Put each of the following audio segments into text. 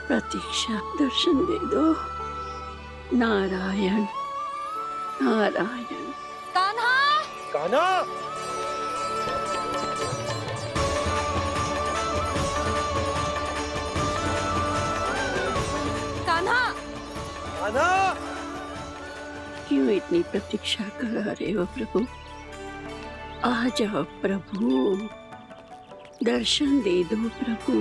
प्रतीक्षा, दर्शन दे दो। नारायण नारायण। कान्हा! कान्हा! कान्हा! कान्हा! क्यों इतनी प्रतीक्षा करा रहे हो प्रभु? आ जाओ प्रभु, दर्शन दे दो प्रभु।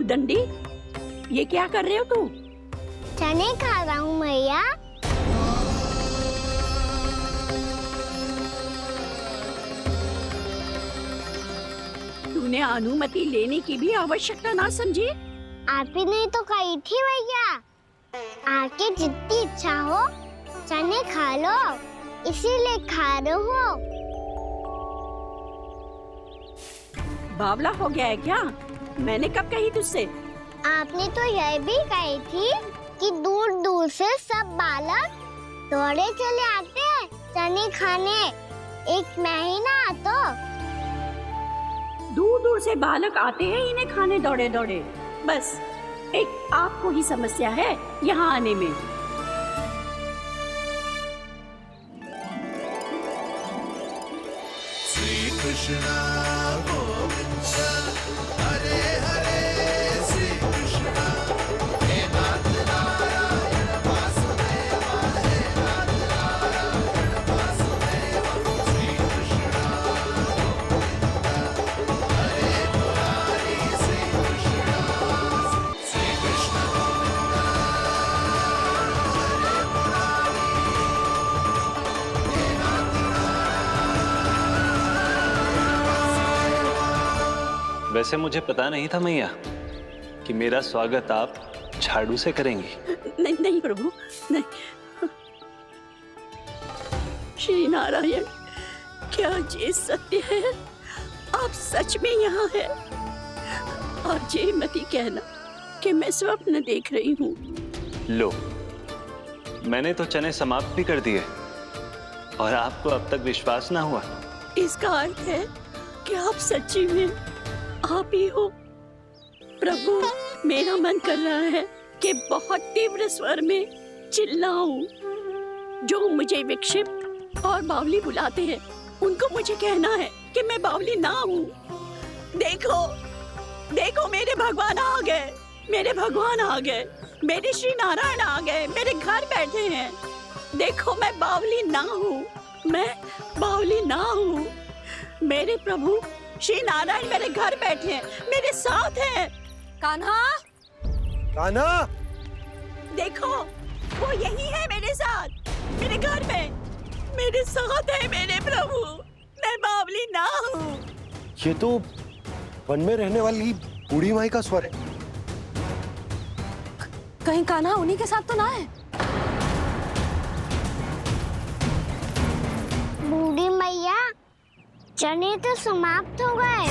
दंडी, ये क्या कर रहे हो तू? चने खा रहा हूँ मैया। तूने अनुमति लेने की भी आवश्यकता ना समझी? आप ही नहीं तो कही थी भैया, आके जितनी इच्छा हो चने खा लो, इसीलिए खा रहे हो। बावला हो गया है क्या? मैंने कब कही तुझसे? आपने तो यह भी कही थी कि दूर दूर से सब बालक दौड़े चले आते हैं चने खाने, एक महीना तो। दूर दूर से बालक आते हैं इन्हें खाने दौड़े दौड़े। बस एक आपको ही समस्या है यहाँ आने में। श्री कृष्ण गोविंद हरे हरे, श्री कृष्ण हे नाथ नारायण वासुदेव, हे नाथ नारायण वासुदेव, श्री कृष्ण गोविंद हरे मुरारी, श्री कृष्ण गोविंद हरे मुरारी, हे नाथ वैसे मुझे पता नहीं था मैया कि मेरा स्वागत आप झाड़ू से करेंगी। नहीं नहीं प्रभु, नहीं। श्री नारायण, क्या ये सत्य है? आप सच में यहाँ हैं? और ये मत ही कहना कि मैं स्वप्न देख रही हूँ। लो, मैंने तो चने समाप्त भी कर दिए और आपको अब तक विश्वास ना हुआ। इसका अर्थ है कि आप सच्ची में आप ही हो। प्रभु, मेरा मन कर रहा है कि बहुत तीव्र स्वर में चिल्लाऊं। जो मुझे विक्षिप्त और बावली बुलाते हैं उनको मुझे कहना है कि मैं बावली ना हूँ। देखो देखो, मेरे भगवान आ गए, मेरे भगवान आ गए, मेरे श्री नारायण आ गए, मेरे घर बैठे हैं। देखो, मैं बावली ना हूँ, मैं बावली ना हूँ। मेरे प्रभु श्री नारायण मेरे घर बैठे हैं, मेरे साथ हैं। कान्हा! कान्हा! देखो, वो यही है मेरे साथ, मेरे घर में, मेरे साथ है मेरे प्रभु। मैं बावली ना हूँ। ये तो वन में रहने वाली बूढ़ी माई का स्वर है। कहीं कान्हा उन्हीं के साथ तो ना है? बूढ़ी मैया, चने तो समाप्त हो गए।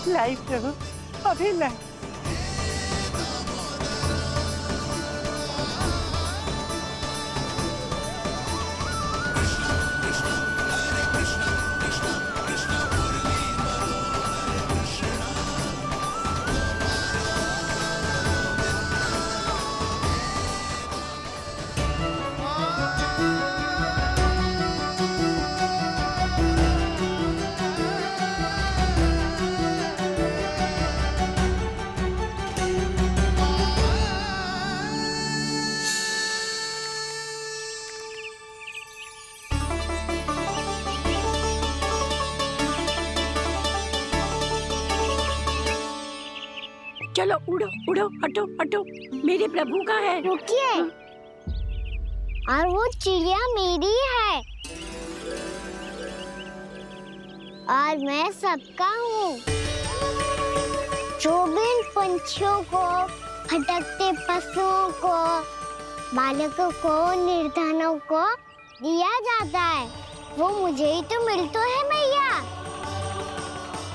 लाइव प्रभु, अभी लाइव। चलो उड़ो उड़ो, हटो हटो, मेरे प्रभु का है। रुकिए, और वो चिड़िया मेरी है और मैं सबका हूँ। जो भी इन पंछियों को, भटकते पशुओं को, बालकों को, निर्धनों को दिया जाता है, वो मुझे ही तो मिलता है मैया,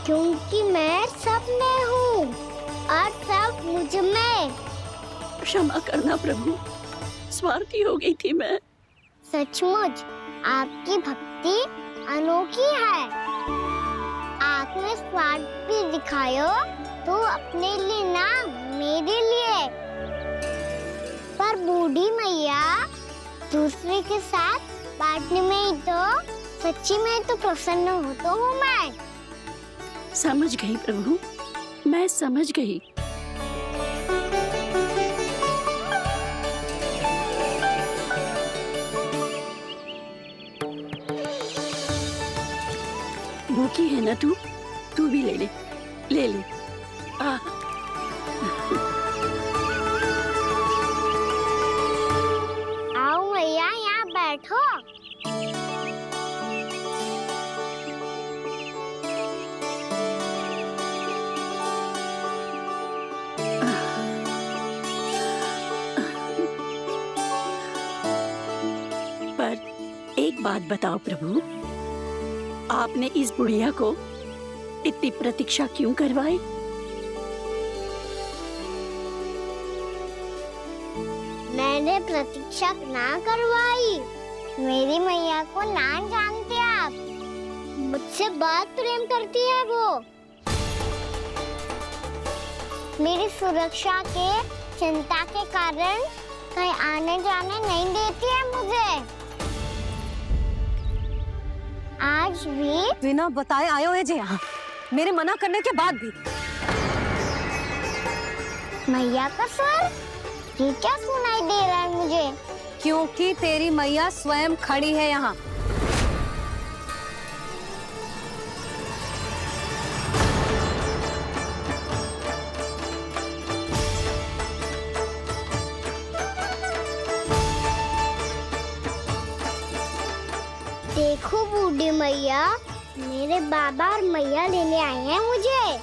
क्योंकि मैं सब में हूँ और सब मुझ में। क्षमा करना प्रभु, स्वार्थी हो गई थी मैं। सचमुच आपकी भक्ति अनोखी है। आपने स्वार्थ भी दिखायो तो अपने लिए ना, मेरे लिए। पर बूढ़ी मैया दूसरे के साथ बांटने में ही तो, सच्ची में तो प्रसन्न होता हूँ मैं। समझ गई प्रभु, मैं समझ गई। भूखी है ना तू भी ले ले, ले ले। आओ मैया, यहाँ बैठो। पर एक बात बताओ प्रभु, आपने इस बुढ़िया को इतनी प्रतीक्षा क्यों करवाई? मैंने प्रतीक्षा ना करवाई। मेरी मैया को ना जानते आप, मुझसे बहुत प्रेम करती है वो। मेरी सुरक्षा के चिंता के कारण कहीं आने जाने नहीं देती है मुझे। आज भी बिना बताए आयो है जे यहाँ, मेरे मना करने के बाद भी। मैया का स्वर, ये क्या सुनाई दे रहा है मुझे? क्योंकि तेरी मैया स्वयं खड़ी है यहाँ। देखो बूढ़ी मैया, मेरे बाबा और मैया लेने आए हैं मुझे।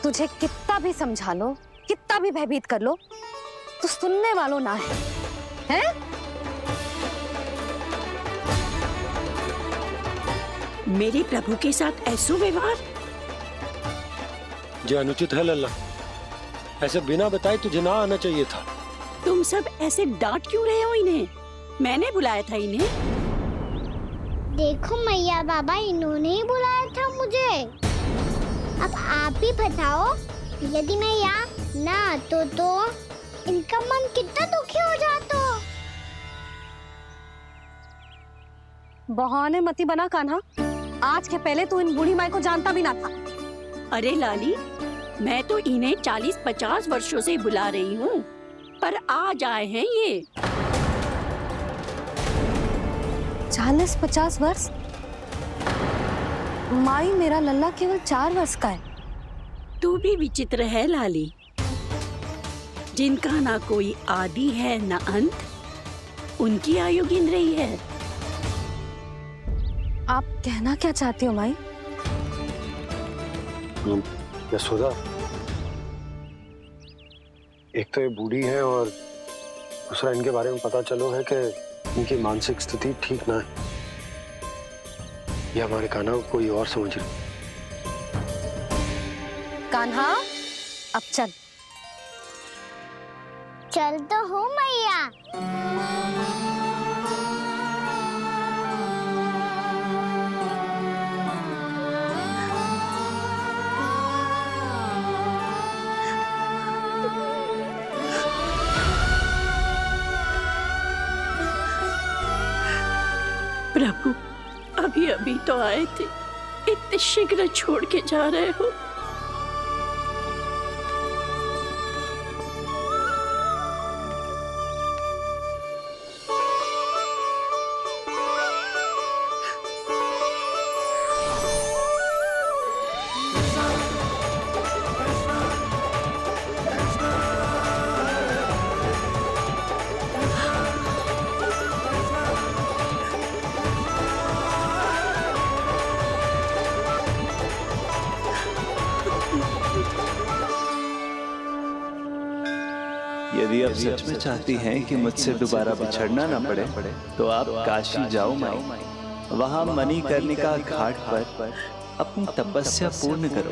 तुझे कितना भी समझा लो, कितना भी भयभीत कर लो, तो सुनने वालों ना है, हैं? मेरे प्रभु के साथ ऐसा व्यवहार जो अनुचित है लल्ला। ऐसे बिना बताए तुझे ना आना चाहिए था। तुम सब ऐसे डांट क्यों रहे हो इन्हें? मैंने बुलाया था इन्हें। देखो मैया बाबा, इन्होंने ही बुलाया था मुझे। अब आप ही बताओ, यदि मैं यहाँ ना आतो तो इनका मन कितना दुखी हो जाता। बहाने मती बना कान्हा, आज के पहले तू इन बूढ़ी माई को जानता भी ना था। अरे लाली, मैं तो इन्हें 40-50 वर्षों से बुला रही हूँ, पर आज आए हैं ये। 40-50 वर्ष? माई, मेरा लल्ला केवल 4 वर्ष का है। तू भी विचित्र है लाली, जिनका ना कोई आदि है ना अंत, उनकी आयु गिन रही है। आप कहना क्या चाहती हो माई? यशोदा, एक तो ये बूढ़ी है और दूसरा इनके बारे में पता चलो है कि इनकी मानसिक स्थिति ठीक ना है। ये हमारे कान्हा को कोई और समझ रही। कान्हा, अब चल। चल तो हूँ मैया। प्रभु, अभी अभी तो आए थे, इतने शीघ्र छोड़ के जा रहे हो? अब सच में चाहती हैं कि मुझसे दोबारा बिछड़ना ना पड़े तो आप काशी जाओ माई, वहां मणिकर्णिका घाट पर अपनी तपस्या पूर्ण करो।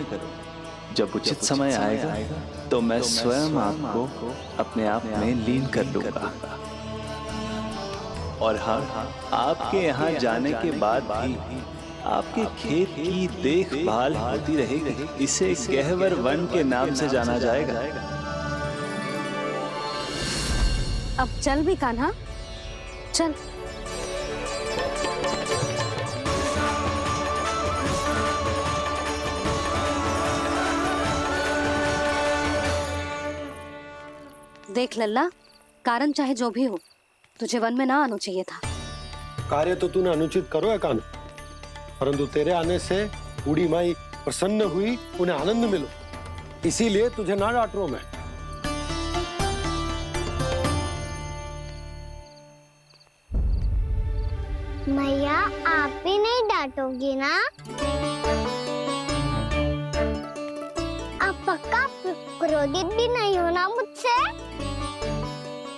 जब उचित समय आएगा तो मैं स्वयं आपको अपने आप में लीन कर लूंगा। और हाँ, आपके यहाँ जाने के बाद भी आपके खेत की देखभाल होती रहेगी। इसे गहवर वन के नाम से जाना जाएगा। अब चल भी कान्हा, चल। देख लल्ला, कारण चाहे जो भी हो, तुझे वन में ना आना चाहिए था। कार्य तो तूने अनुचित करो है कान्हा, परंतु तेरे आने से बूढ़ी माई प्रसन्न हुई, उन्हें आनंद मिलो, इसीलिए तुझे ना डांट रहा हूं मैं। मैया, आप भी नहीं डांटोगी ना? आप पक्का क्रोधित भी नहीं हो ना मुझसे?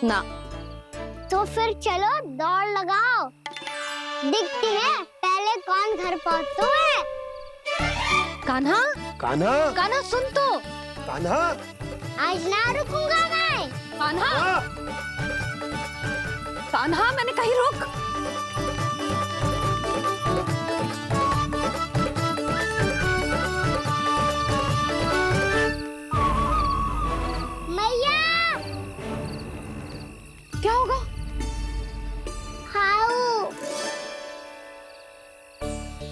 ना। तो फिर चलो दौड़ लगाओ, दिखती है पहले कौन घर पहुंचता है। कान्हा, कान्हा, कान्हा सुन तो। कान्हा, आज ना रुकूंगा मैं। कान्हा, कान्हा, मैंने कही रुक। मैया, क्या होगा? हाउ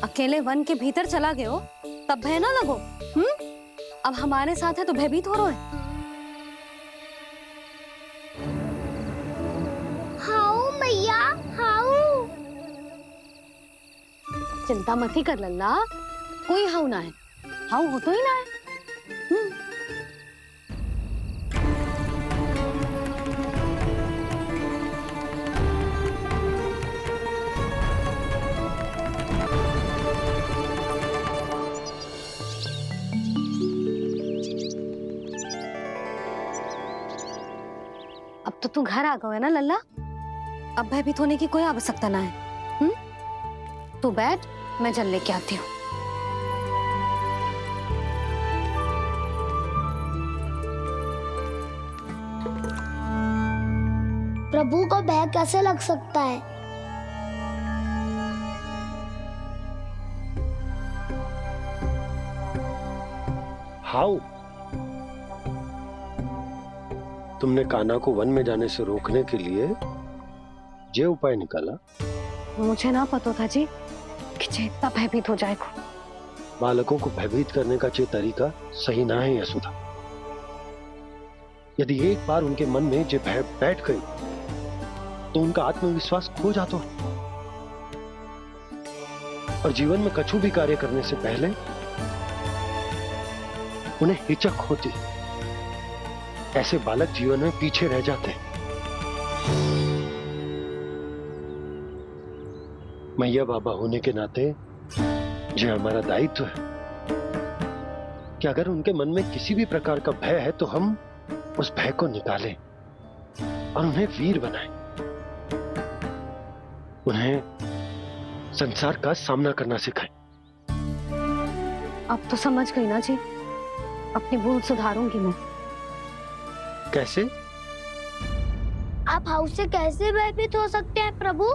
अकेले वन के भीतर चला गए हो तब भय ना लगो। अब हमारे साथ है तो भयभीत हो रहे हैं। हाउ मैया, हाउ। चिंता मत ही कर लल्ला, कोई हाउ ना है। हाउ हो तो ही ना है। अब तो तू घर आ गया है ना लल्ला, अब भयभीत होने की कोई आवश्यकता ना है। तू बैठ, मैं जल लेके आती हूँ। प्रभु को भय कैसे लग सकता है? हाउ? तुमने कान्हा को वन में जाने से रोकने के लिए ये उपाय निकाला? मुझे ना पता था जी कि जे इतना भयभीत हो जाएगा। बालकों को भयभीत करने का ये तरीका सही ना है यशोदा। यदि एक बार उनके मन में ये भय बैठ गई तो उनका आत्मविश्वास खो जाता है और जीवन में कछु भी कार्य करने से पहले उन्हें हिचक होती। ऐसे बालक जीवन में पीछे रह जाते हैं। मैया बाबा होने के नाते ये हमारा दायित्व है कि अगर उनके मन में किसी भी प्रकार का भय है तो हम उस भय को निकालें और उन्हें वीर बनाएं, उन्हें संसार का सामना करना सिखाएं। अब तो समझ गई ना जी, अपनी भूल सुधारूंगी मैं। कैसे? आप हाउ से कैसे भयभीत हो सकते हैं प्रभु?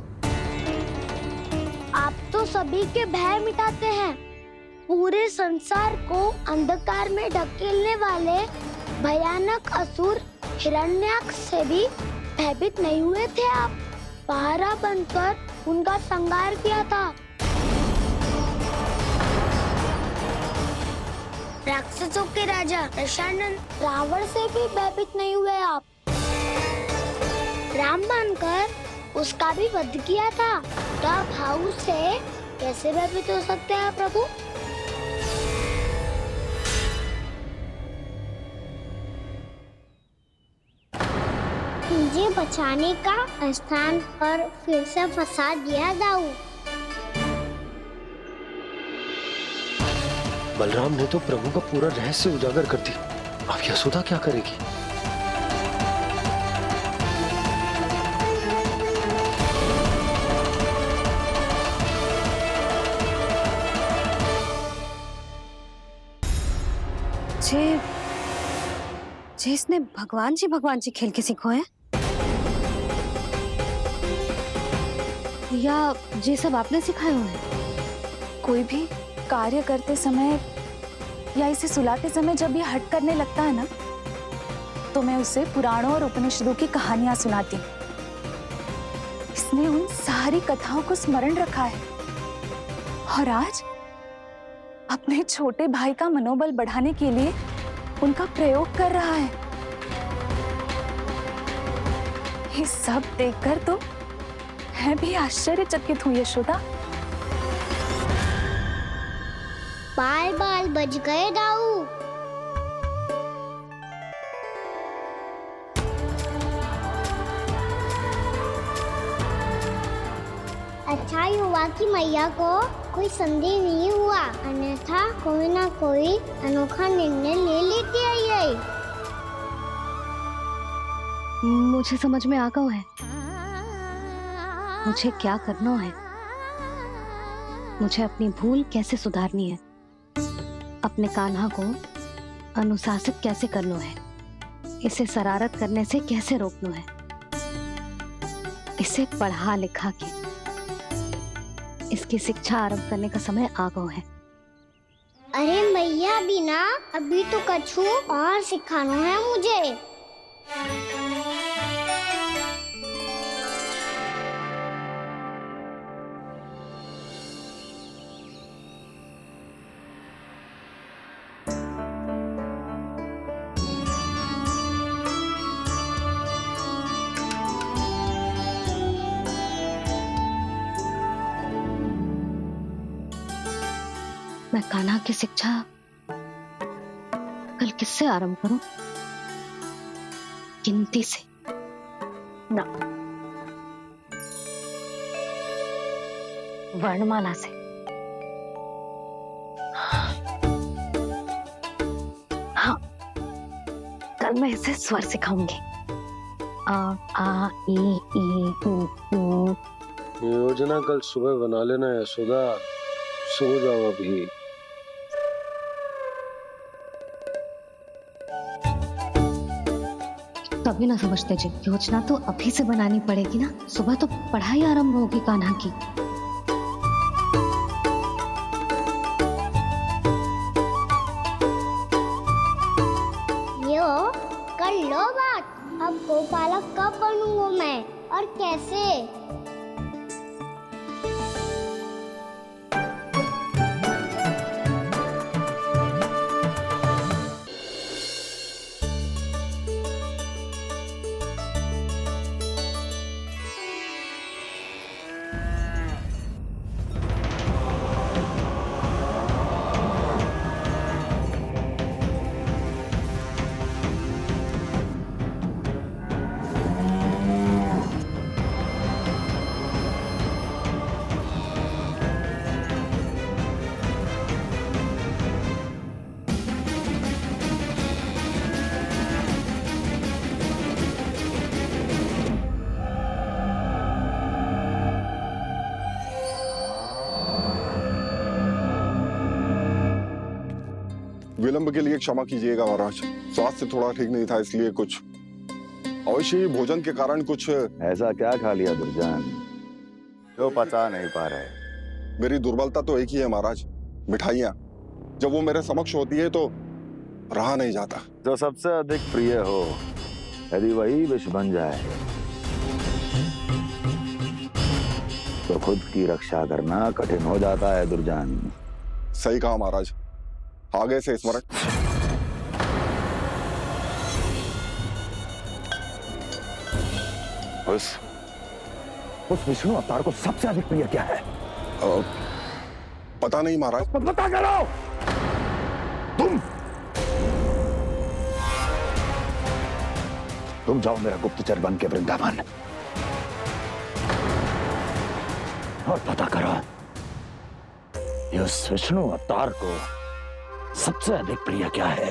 आप तो सभी के भय मिटाते हैं। पूरे संसार को अंधकार में ढकेलने वाले भयानक असुर हिरण्याक्ष से भी भयभीत नहीं हुए थे आप। पहरा बनकर उनका संहार किया था। राक्षसों के राजा दशानन रावण से भी भयभीत नहीं हुए आप। राम बनकर उसका भी वध किया था। तो आप हाउ से कैसे भयभीत हो सकते हैं प्रभु? मुझे बचाने का स्थान पर फिर से फंसा दिया दाऊ। बलराम ने तो प्रभु का पूरा रहस्य उजागर कर दिया। अब यशोदा क्या करेगी? जे इसने भगवान जी खेल के सीखो है, या ये सब आपने सिखाए हुए हैं? कोई भी कार्य करते समय या इसे सुलाते समय जब ये हट करने लगता है ना, तो मैं उसे पुराणों और उपनिषदों की कहानियां सुनाती हूँ। इसने उन सारी कथाओं को स्मरण रखा है और आज अपने छोटे भाई का मनोबल बढ़ाने के लिए उनका प्रयोग कर रहा है। ये सब देखकर तो मैं भी आश्चर्यचकित हूँ यशोदा। बाल बाल बज गए दाऊ। अच्छा ही हुआ कि मैया को कोई संदेह नहीं हुआ, अन्यथा कोई ना कोई अनोखा निर्णय ले लेती है ये। मुझे समझ में आ गया है मुझे क्या करना है। मुझे अपनी भूल कैसे सुधारनी है, अपने कान्हा को अनुशासित कैसे करना है, इसे शरारत करने से कैसे रोकना है, इसे पढ़ा लिखा के इसकी शिक्षा आरंभ करने का समय आ गया है। अरे मैया बिना अभी तो कछु और सिखाना है मुझे। मैं कान्हा की शिक्षा कल किससे आरंभ करूं? गिनती से ना, वर्णमाला से। हाँ, कल मैं इसे स्वर सिखाऊंगी। आ ई उ ऊ। योजना कल सुबह बना लेना यशोदा, सो जाओ अभी। तभी ना समझते जी, योजना तो अभी से बनानी पड़ेगी ना। सुबह तो पढ़ाई आरंभ होगी कान्हा की। यो कर लो बात। अब गोपालक कब बनूंगा मैं और कैसे? विलंब के लिए क्षमा कीजिएगा महाराज, स्वास्थ्य थोड़ा ठीक नहीं था इसलिए कुछ अवश्य ही भोजन के कारण कुछ। ऐसा क्या खा लिया दुर्जन जो पचा नहीं पा रहे? मेरी दुर्बलता तो एक ही है महाराज, मिठाइयाँ। जब वो मेरे समक्ष होती है तो रहा नहीं जाता। जो सबसे अधिक प्रिय हो, यदि वही विष बन जाए तो खुद की रक्षा करना कठिन हो जाता है दुर्जन। सही कहा महाराज, आगे से स्मरण। उस विष्णु अवतार को सबसे अधिक प्रिय क्या है? पता नहीं महाराज। पता करो तुम जाओ मेरा गुप्तचर बन के वृंदावन और पता करो उस विष्णु अवतार को सबसे अधिक प्रिय क्या है।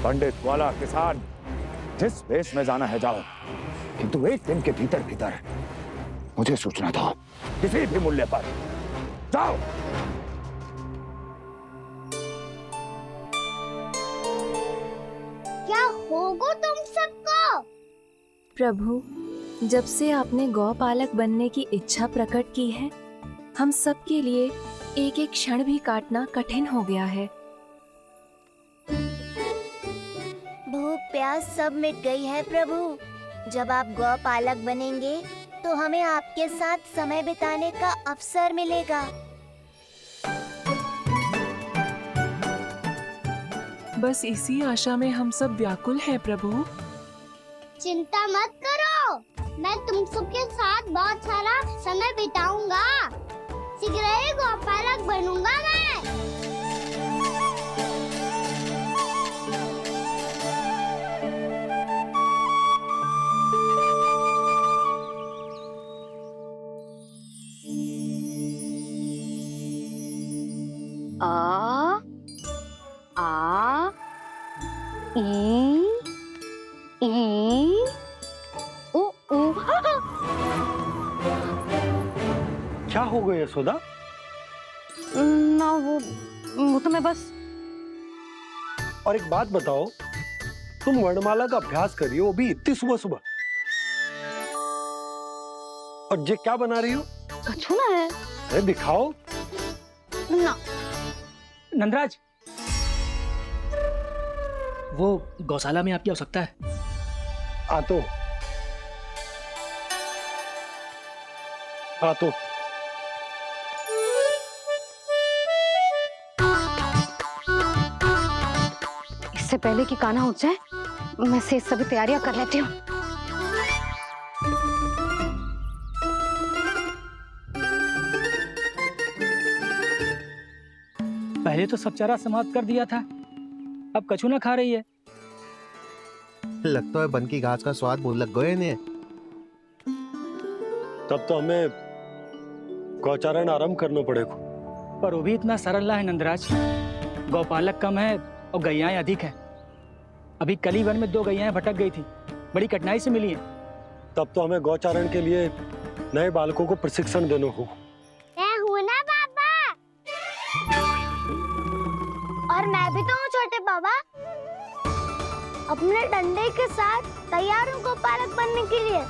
पंडित वाला किसान जिस वेश में जाना है जाओ, किंतु एक दिन के भीतर भीतर मुझे सूचना दो, किसी भी मूल्य पर जाओ। प्रभु, जब से आपने गौपालक बनने की इच्छा प्रकट की है, हम सब के लिए एक एक क्षण भी काटना कठिन हो गया है। भूख प्यास सब मिट गई है प्रभु। जब आप गौपालक बनेंगे तो हमें आपके साथ समय बिताने का अवसर मिलेगा। बस इसी आशा में हम सब व्याकुल हैं प्रभु। चिंता मत करो, मैं तुम सबके साथ बहुत सारा समय बिताऊंगा। शीघ्र ही गौपालक बनूंगा मैं। आ आ ई उ उ। क्या हो गया यशोदा? ना वो तो मैं बस। और एक बात बताओ, तुम वर्णमाला का अभ्यास कर रही हो, वो भी इतनी सुबह सुबह, और ये क्या बना रही हो? कछुआ है। अरे दिखाओ ना। नंदराज, वो गौशाला में आपकी आवश्यकता है। आ तो इससे पहले कि कान्हा उठ जाए, मैं से सभी तैयारियां कर लेती हूँ। पहले तो सब चारा समाप्त कर दिया था, अब कछुआ खा रही है। लगता है बन की घास का स्वाद मुंह लग गए ने। तब तो हमें गौचारण आरंभ करना पड़ेगा। पर वो भी इतना सरल ना है नंदराज। गौपालक कम है और गैयाएं अधिक हैं। अभी कली वन में 2 गैयाएं भटक गई थी, बड़ी कठिनाई से मिली हैं। तब तो हमें गौचारण के लिए नए बालकों को प्रशिक्षण देना होगा। मैं हूँ ना बाबा, और मैं भी तो हूँ छोटे बाबा। अपने डंडे के साथ तैयार हूँ गौपालक बनने के लिए।